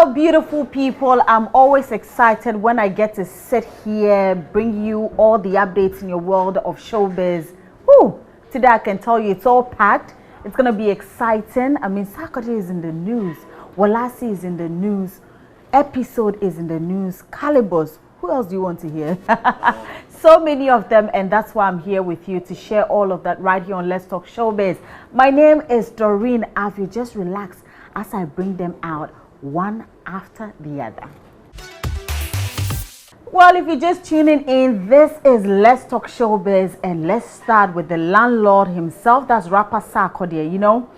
Well, beautiful people, I'm always excited when I get to sit here, bring you all the updates in your world of showbiz. Woo! Today I can tell you it's all packed. It's going to be exciting. I mean, Saturday is in the news. Walasi is in the news. Episode is in the news. Calibers. Who else do you want to hear? So many of them, and that's why I'm here with you to share all of that right here on Let's Talk Showbiz. My name is Doreen Avio. Just relax as I bring them out one after the other. Well, if you're just tuning in, this is Let's Talk Showbiz, and let's start with the landlord himself. That's rapper Sarkodie. You know,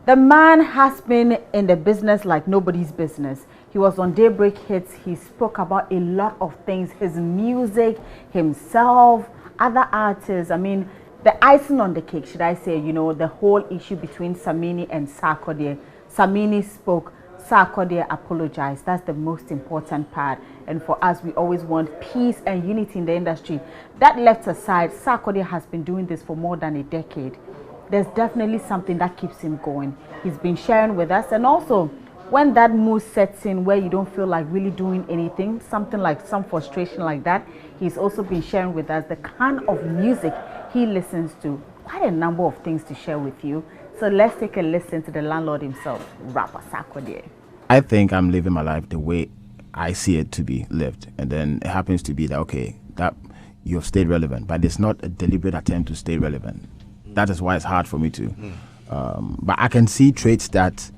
the man has been in the business like nobody's business. He was on Daybreak Hits. He spoke about a lot of things, his music, himself, other artists. I mean, the icing on the cake, should I say, you know, the whole issue between Samini and Sarkodie. Samini spoke, Sarkodie apologized. That's the most important part. And for us, we always want peace and unity in the industry. That left aside, Sarkodie has been doing this for more than a decade. There's definitely something that keeps him going. He's been sharing with us, and also when that mood sets in where you don't feel like really doing anything, something like some frustration like that, he's also been sharing with us the kind of music he listens to. Quite a number of things to share with you. So let's take a listen to the landlord himself, rapper Sarkodie. I think I'm living my life the way I see it to be lived. And then it happens to be that, okay, that you've stayed relevant, but it's not a deliberate attempt to stay relevant. That is why it's hard for me to. But I can see traits that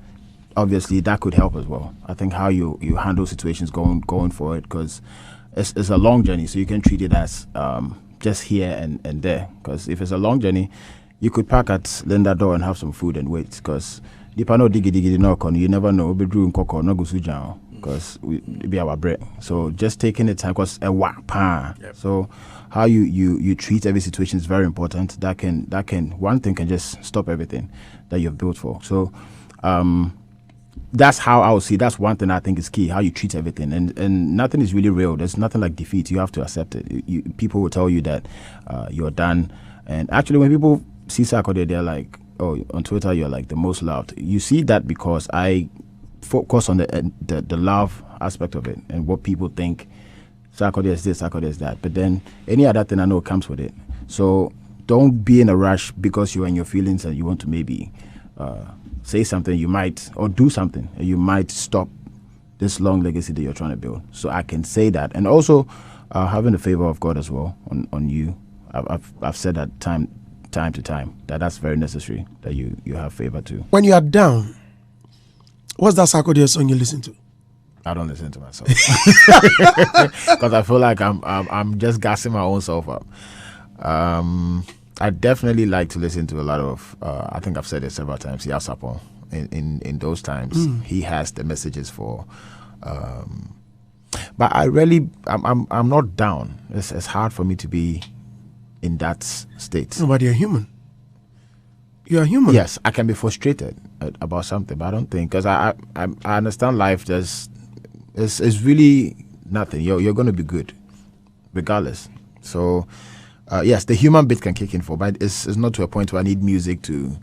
obviously that could help as well. I think how you handle situations going forward, because it's a long journey, so you can treat it as just here and there. Because if it's a long journey, you could park at Linda door and have some food and wait. Because you never know. Because we be our bread. So just taking the time, because so how you treat every situation is very important. That can one thing can just stop everything that you've built for. So that's how I would see. That's one thing I think is key, how you treat everything. And nothing is really real. There's nothing like defeat. You have to accept it. People will tell you that you're done. And actually, when people see Sarkodie, they're like, oh, on Twitter, you're like the most loved. You see that because I focus on the love aspect of it and what people think Sarkodie is this, Sarkodie is that. But then any other thing I know comes with it. So don't be in a rush because you're in your feelings and you want to maybe say something, you might, or do something, and you might stop this long legacy that you're trying to build. So I can say that. And also having the favor of God as well on you. I've said that time to time, that's very necessary, that you have favor too. When you are down, what's that Sarkodie song you listen to? I don't listen to myself because I feel like I'm just gassing my own self up. I definitely like to listen to a lot of I think I've said it several times, Yasapon. In those times he has the messages for but I'm not down. It's hard for me to be in that state. No, but you're human. You are human. Yes, I can be frustrated about something, but I don't think, because I understand life. It's really nothing. You're going to be good, regardless. So, yes, the human bit can kick in for, but it's not to a point where I need music to,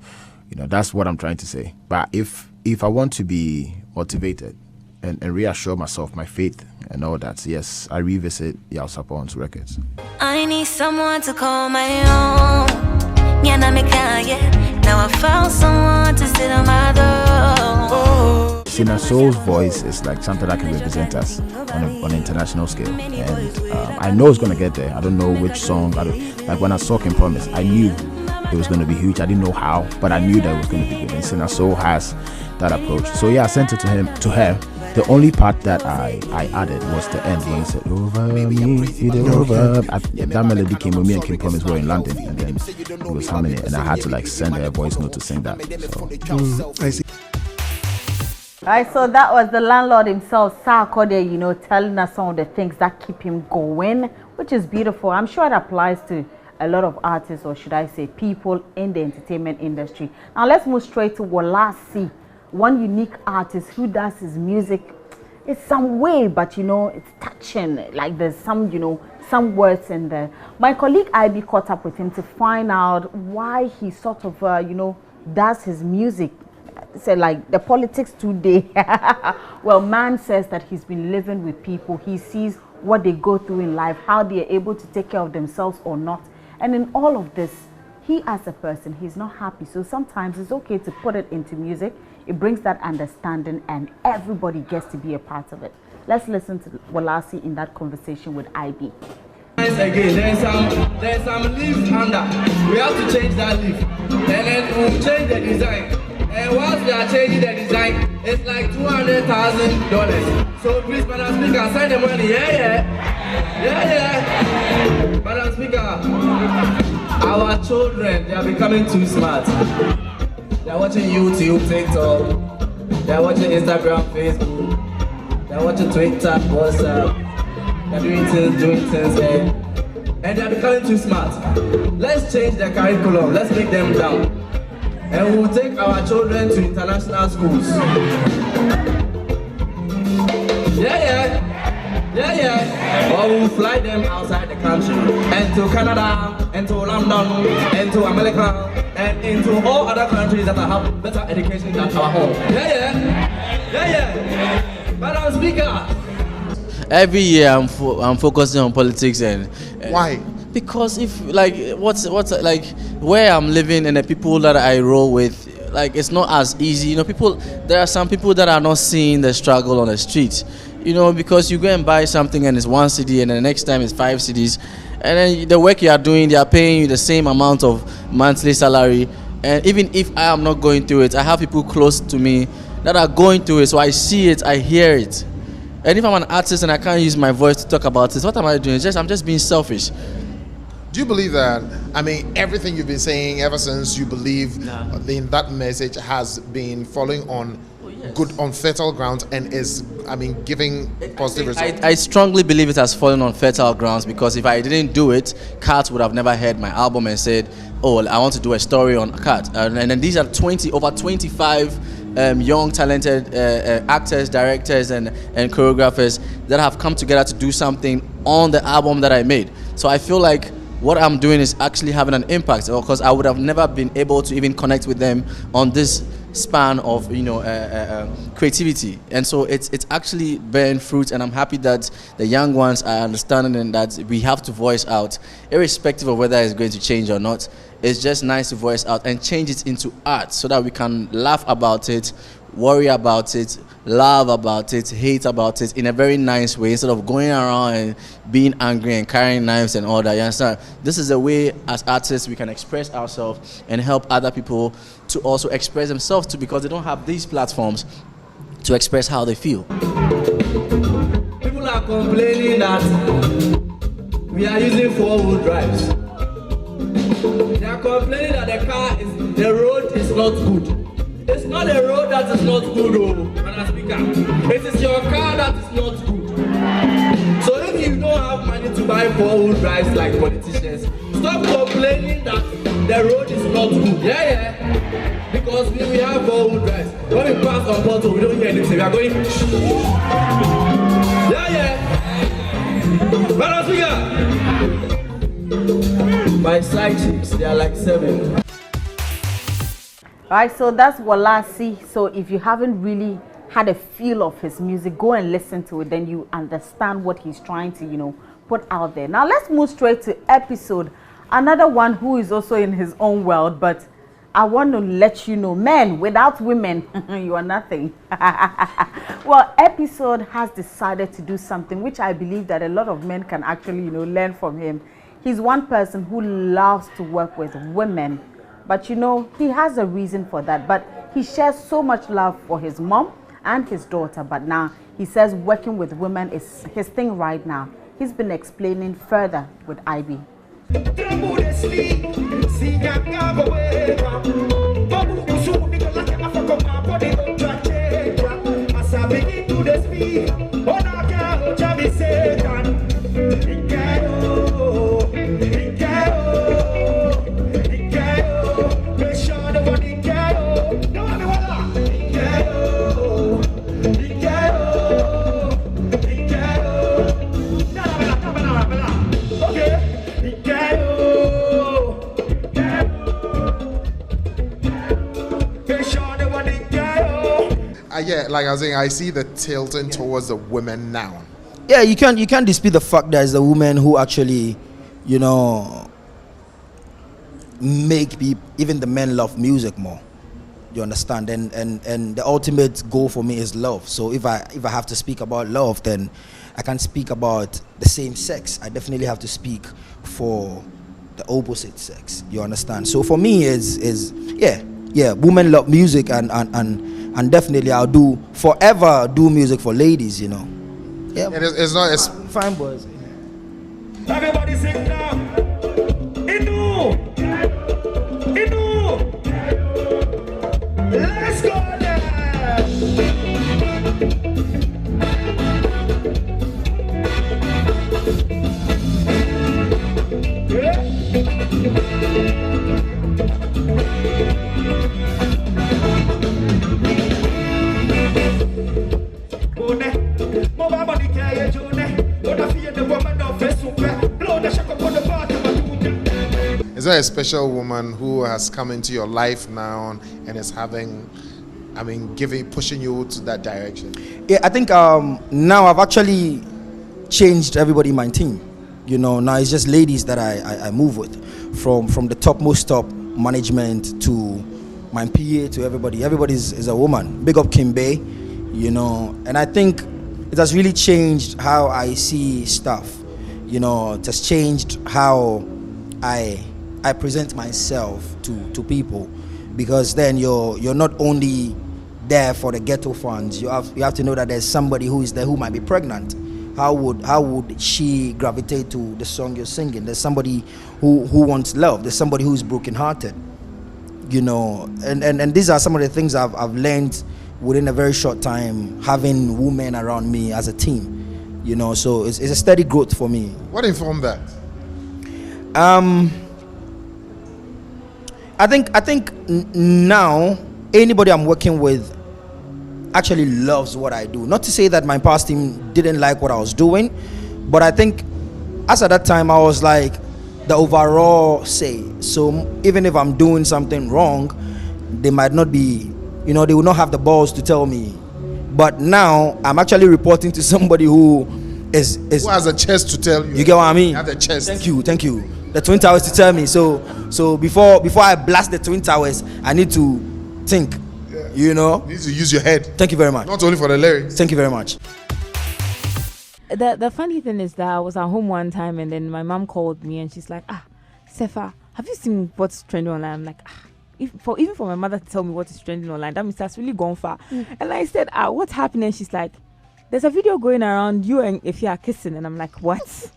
that's what I'm trying to say. But if I want to be motivated and reassure myself, my faith and all that, yes, I revisit Yalsapon's records. I need someone to call my own. Now I found someone to sit on my door. Sinner Soul's voice is like something that can represent us on an international scale, and I know it's going to get there. I don't know which song. Like when I saw Kim Promise, I knew it was going to be huge. I didn't know how, but I knew that it was going to be good. And Sinner Soul has that approach. So yeah, I sent it to her. The only part that I added was the end where he said, "Over me, feed it over." That melody came when me and Kim Promise were in London, and then he was humming it, and I had to like send her a voice note to sing that. So. I see. All right, so that was the landlord himself, Sarkodie, telling us some of the things that keep him going, which is beautiful. I'm sure it applies to a lot of artists, or should I say people in the entertainment industry. Now let's move straight to Walasi, one unique artist who does his music. It's some way, but it's touching. Like there's some, some words in there. My colleague IB caught up with him to find out why he sort of, does his music. say like the politics today. Well, man says that he's been living with people. He sees what they go through in life, how they are able to take care of themselves or not. And in all of this, he as a person, he's not happy. So sometimes it's okay to put it into music. It brings that understanding and everybody gets to be a part of it. Let's listen to Walasi in that conversation with IB. Again, there's some leaves under. We have to change that leaf. And then we'll change the design. And once we are changing the design, it's like $200,000. So please, Madam Speaker, send the money. Yeah. Madam Speaker, our children, they are becoming too smart. They are watching YouTube, TikTok. They are watching Instagram, Facebook. They are watching Twitter, WhatsApp. They're doing things, and they're becoming too smart. Let's change the curriculum, let's make them down. And we'll take our children to international schools. Yeah. Or we'll fly them outside the country, and to Canada, and to London, and to America, and into all other countries that have better education than our home. Yeah. Madam Speaker. Every year I'm focusing on politics and Why? Because if like what's like where I'm living and the people that I roll with, like it's not as easy. There are some people that are not seeing the struggle on the street. Because you go and buy something and it's 1 cedi and the next time it's 5 cedis, and then the work you are doing, they are paying you the same amount of monthly salary. And even if I am not going through it, I have people close to me that are going through it, so I see it, I hear it. And if I'm an artist and I can't use my voice to talk about this, what am I doing? I'm just being selfish. Do you believe that, everything you've been saying ever since you believe in that message has been following on good, on fertile grounds and is, giving positive results? I strongly believe it has fallen on fertile grounds, because if I didn't do it, Kat would have never heard my album and said, oh, I want to do a story on Kat. And then these are over 25 young, talented actors, directors, and choreographers that have come together to do something on the album that I made. So I feel like what I'm doing is actually having an impact, because I would have never been able to even connect with them on this span of creativity. And so it's actually bearing fruit, and I'm happy that the young ones are understanding that we have to voice out, irrespective of whether it's going to change or not. It's just nice to voice out and change it into art so that we can laugh about it, worry about it, love about it, hate about it in a very nice way, instead of going around and being angry and carrying knives and all that. You understand? This is a way as artists we can express ourselves and help other people to also express themselves too, because they don't have these platforms to express how they feel. People are complaining that we are using 4-wheel drives. They are complaining that the road is not good. It's not the road that is not good, Madam Speaker. It is your car that is not good. So if you don't have money to buy 4-wheel drives like politicians, stop complaining that the road is not good. Yeah. Because we have 4-wheel drives. When we pass on Porto, we don't hear anything. We are going. Yeah. Madam Speaker. My side chicks, they are like 7. Right, so that's Walasi. So if you haven't really had a feel of his music, go and listen to it, then you understand what he's trying to, put out there. Now let's move straight to Episode, another one who is also in his own world, but I want to let you know, men, without women, you are nothing. Well, Episode has decided to do something which I believe that a lot of men can actually, learn from him. He's one person who loves to work with women. But he has a reason for that. But he shares so much love for his mom and his daughter. But now he says working with women is his thing right now. He's been explaining further with IB. Yeah, like I was saying, I see the tilting towards the women now. Yeah, you can't dispute the fact that it's the women who actually, make even the men love music more. You understand? And the ultimate goal for me is love. So if I have to speak about love, then I can't speak about the same sex. I definitely have to speak for the opposite sex. You understand? So for me, women love music, and definitely I'll forever do music for ladies. Yeah, it's not as fine boys. Everybody sing now. Inu. Let's go there. Is there a special woman who has come into your life now and is pushing you to that direction? Yeah, I think now I've actually changed everybody in my team. Now it's just ladies that I move with, from the topmost top management to my PA to everybody. Everybody is a woman. Big up Kimbe, and I think it has really changed how I see stuff. It has changed how I present myself to people, because then you're not only there for the ghetto fans. You have to know that there's somebody who is there who might be pregnant. How would she gravitate to the song you're singing? There's somebody who wants love. There's somebody who's brokenhearted. And these are some of the things I've learned within a very short time, having women around me as a team. So it's a steady growth for me. What informed that? I think now anybody I'm working with actually loves what I do. Not to say that my past team didn't like what I was doing, but I think as at that time I was like the overall say. So even if I'm doing something wrong, they might not be, they will not have the balls to tell me. But now I'm actually reporting to somebody who who has a chest to tell you. You get what I mean? Have the chest. Thank you. The Twin Towers to tell me. So before I blast the Twin Towers, I need to think. You need to use your head. Thank you very much. Not only for the lyrics. Thank you very much. The funny thing is that I was at home one time and then my mom called me and she's like, Sefa, have you seen what's trending online? I'm like, even for my mother to tell me what is trending online, that means that's really gone far. And I said, what's happening? She's like, there's a video going around you and if you are kissing. And I'm like, what?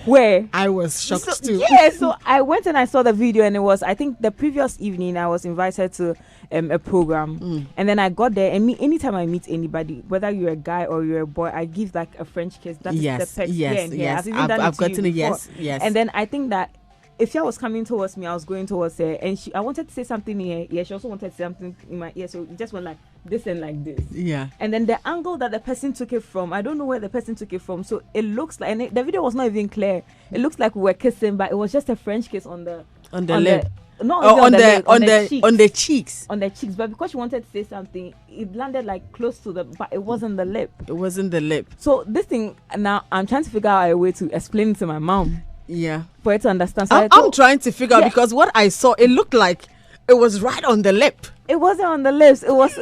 Where? I was shocked too. Yeah, so I went and I saw the video, and it was, I think the previous evening I was invited to a program, and then I got there, and anytime I meet anybody, whether you're a guy or you're a boy, I give like a French kiss. That's the yes. I've gotten it. Yes. And then I think that if she was coming towards me, I was going towards her, and I wanted to say something in her ear. She also wanted to say something in my ear, so it just went like this and like this. Yeah. And then the angle that the person took it from, I don't know where the person took it from. So it looks like, and the video was not even clear. It looks like we were kissing, but it was just a French kiss on the lip. On the cheeks. On the cheeks, but because she wanted to say something, it landed like close to but it wasn't the lip. It wasn't the lip. So this thing now, I'm trying to figure out a way to explain it to my mom. Yeah, for her to understand. So I'm trying to figure out, because what I saw, it looked like it was right on the lip. It wasn't on the lips. It was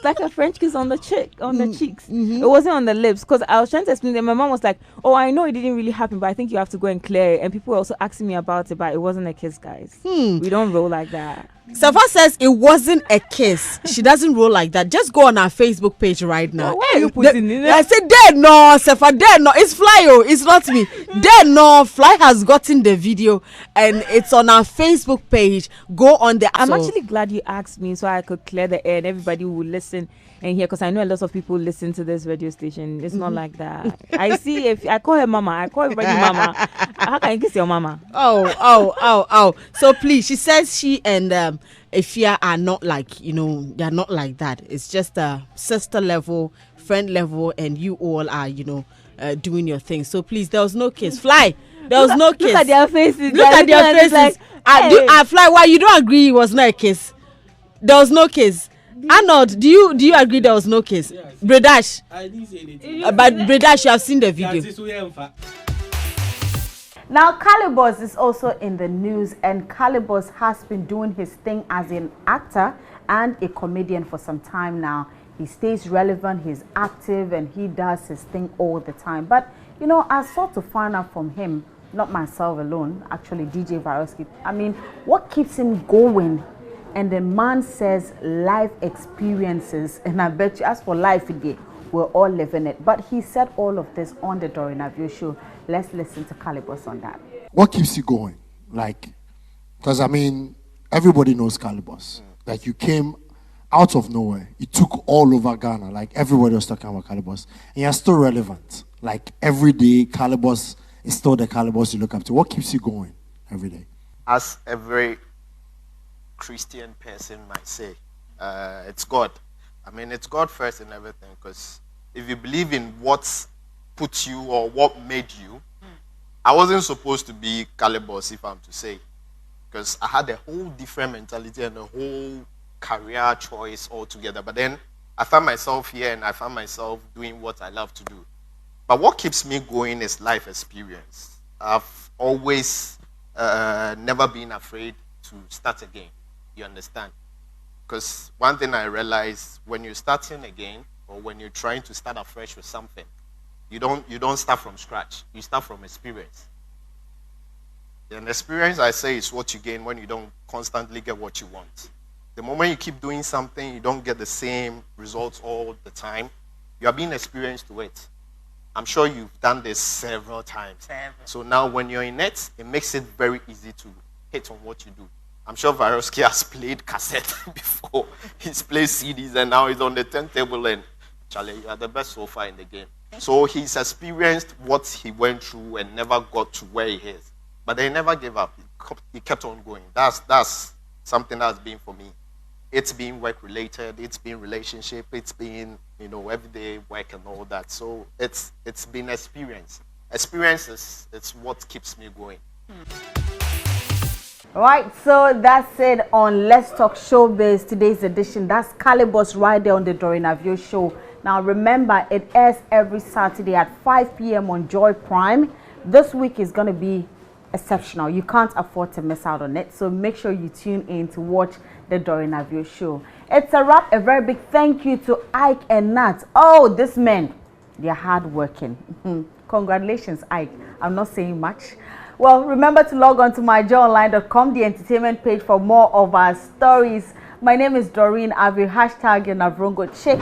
like a French kiss on the cheeks. Mm-hmm. It wasn't on the lips, because I was trying to explain that my mom was like, "Oh, I know it didn't really happen, but I think you have to go and clear it." And people were also asking me about it, but it wasn't a kiss, guys. We don't roll like that. Safa says it wasn't a kiss. She doesn't roll like that. Just go on our Facebook page right now. Where are you putting it? I said, there no, Safa, there no. It's Fly, it's not me. There no, Fly has gotten the video and it's on our Facebook page. Go on there. I'm actually glad you asked me so I could clear the air and everybody will listen and hear, because I know a lot of people listen to this radio station. It's not like that. I see, if I call her mama, I call everybody mama. How can I kiss your mama? Oh. So please, she says she and Ifya are not like, they're not like that. It's just a sister level, friend level, and you all are, doing your thing. So please, there was no kiss. Fly, there was no kiss. Look at their faces. Look at their faces. Like, hey. Fly, why you don't agree it was not a kiss? There was no kiss. Arnold, do you agree there was no case? Bredash. I didn't say anything. But Bredash, you have seen the video. Now, Calibos is also in the news, and Calibos has been doing his thing as an actor and a comedian for some time now. He stays relevant, he's active, and he does his thing all the time. But, you know, I sought to find out from him, not myself alone, actually DJ Varosky. I mean, what keeps him going? And the man says life experiences, and I bet you, as for life again, we're all living it. But he said all of this on the Doreen Avio show. Let's listen to Calibos on that. What keeps you going? Like, because I mean, everybody knows Calibos. Like, you came out of nowhere. You took all over Ghana. Like, everybody was talking about Calibos. And you're still relevant. Like, every day, Calibos is still the Calibos you look up to. What keeps you going every day? As every Christian person might say, it's God. I mean, it's God first in everything, because if you believe in what put you or what made you, I wasn't supposed to be Calibos, if I'm to say, because I had a whole different mentality and a whole career choice altogether. But then I found myself here and I found myself doing what I love to do. But what keeps me going is life experience. I've always never been afraid to start again. You understand? Because one thing I realized, when you're starting again, or when you're trying to start afresh with something, you don't start from scratch. You start from experience. And experience, I say, is what you gain when you don't constantly get what you want. The moment you keep doing something, you don't get the same results all the time. You are being experienced to it. I'm sure you've done this several times. So now when you're in it makes it very easy to hit on what you do. I'm sure Varosky has played cassette before. He's played CDs and now he's on the turntable, and Charlie, you are the best so far in the game. So he's experienced what he went through and never got to where he is. But they never gave up. He kept on going. That's something that's been for me. It's been work-related. It's been relationship. It's been, everyday work and all that. So it's been experience. Experience it's what keeps me going. Right, so that's it on Let's Talk Showbiz, today's edition. That's Calibos right there on the Doreen Avio show. Now remember, it airs every Saturday at 5 p.m. on Joy Prime. This week is going to be exceptional. You can't afford to miss out on it. So make sure you tune in to watch the Doreen Avio show. It's a wrap. A very big thank you to Ike and Nat. Oh, these men, they're hardworking. Congratulations, Ike. I'm not saying much. Well, remember to log on to myjoyonline.com, the entertainment page, for more of our stories. My name is Doreen Avio, #Navrongo Chick.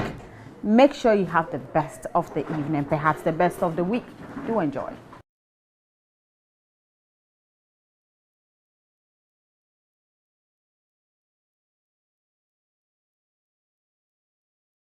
Make sure you have the best of the evening, perhaps the best of the week. Do enjoy.